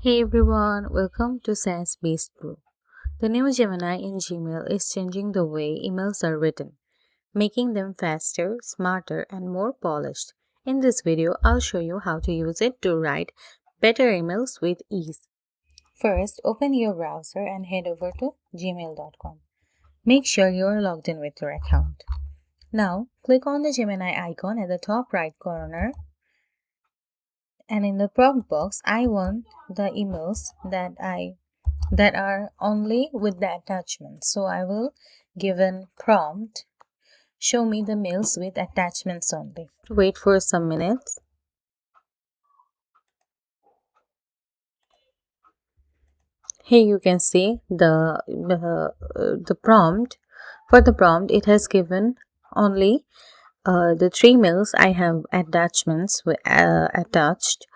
Hey everyone, welcome to Saas Based Pro. The new Gemini in Gmail is changing the way emails are written, making them faster, smarter, and more polished. In this video, I'll show you how to use it to write better emails with ease. First, open your browser and head over to gmail.com. Make sure you're logged in with your account. Now, click on the Gemini icon at the top right corner, and in the prompt box, I want the emails that are only with the attachment. So I will give an prompt, show me the mails with attachments only. Wait for some minutes. Here you can see the prompt. For the prompt, it has given only the 3 mails I have attachments attached.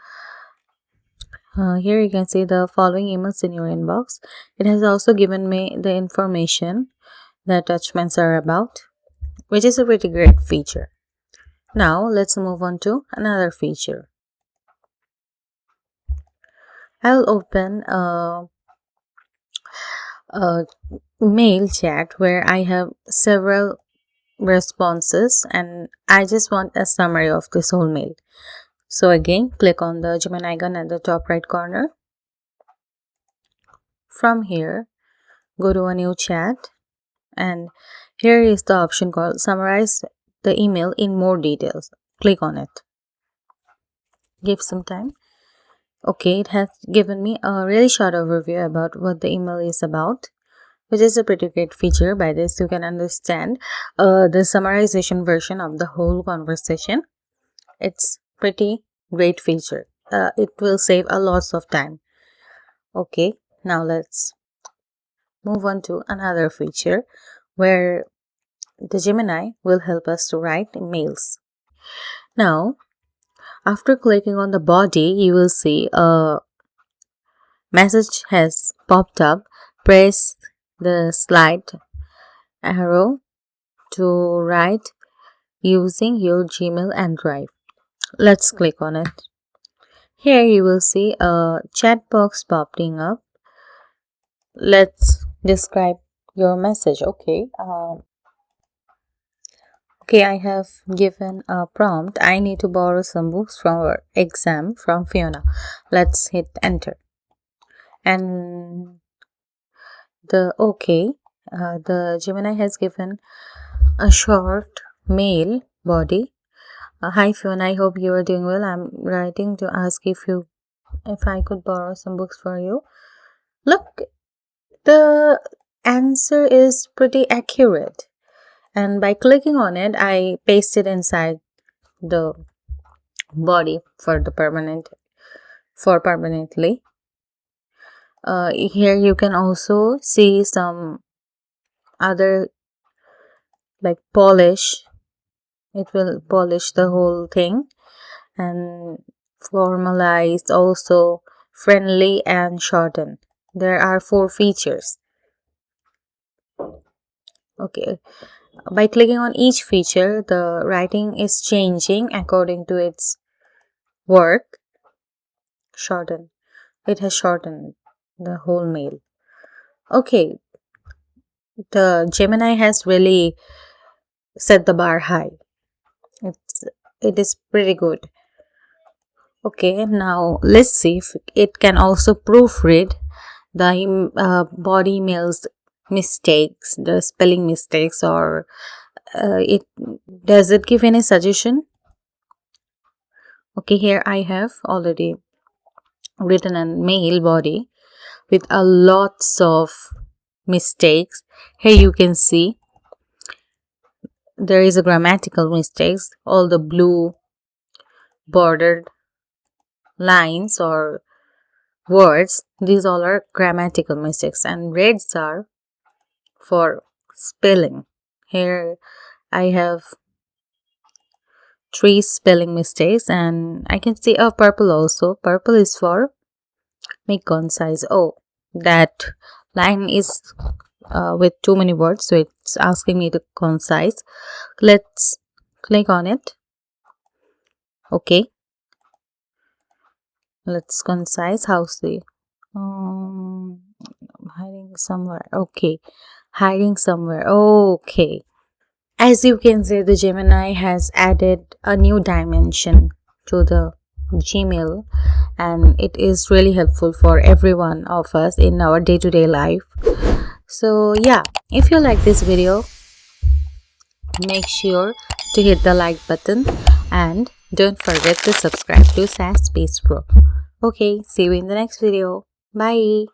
Here you can see the following emails in your inbox. It has also given me the information the attachments are about, which is a pretty great feature. Now let's move on to another feature. I'll open a mail chat where I have several responses and I just want a summary of this whole mail. So again, click on the Gemini icon at the top right corner. From here, go to a new chat, and here is the option called summarize the email in more details. Click on it. Give some time. Okay, it has given me a really short overview about what the email is about, which is a pretty great feature. By this, you can understand the summarization version of the whole conversation. It's pretty great feature. It will save a lot of time. Okay, now let's move on to another feature where the Gemini will help us to write emails. Now, after clicking on the body, you will see a message has popped up. Press the slide arrow to write using your Gmail and Drive. Let's click on it. Here you will see a chat box popping up. Let's describe your message. Okay, I have given a prompt. I need to borrow some books from our exam from Fiona. Let's hit enter. And the Gemini has given a short mail body. Hi Fiona, I hope you are doing well. I'm writing to ask if I could borrow some books for you. Look, the answer is pretty accurate, and by clicking on it, I paste it inside the body for permanently. Here you can also see some other like polish. It will polish the whole thing and formalize, also friendly and shorten. There are 4 features. Okay, by clicking on each feature, the writing is changing according to its work. Shorten. It has shortened the whole mail. Okay, the Gemini has really set the bar high. It is pretty good. Okay, now let's see if it can also proofread the body mail's mistakes, the spelling mistakes, or does it give any suggestion? Okay, here I have already written a mail body with a lots of mistakes. Here you can see there is a grammatical mistakes. All the blue bordered lines or words, these all are grammatical mistakes, and reds are for spelling. Here I have 3 spelling mistakes, and I can see a purple also. Purple is for make concise. Oh, that line is with too many words, so it's asking me to concise. Let's click on it. Okay, let's concise. How's the Um, hiding somewhere. Okay. Hiding somewhere. Okay. As you can see, the Gemini has added a new dimension to the Gmail, and it is really helpful for every one of us in our day-to-day life. So yeah, if you like this video, make sure to hit the like button and don't forget to subscribe to Saas Space Pro. Okay, see you in the next video. Bye.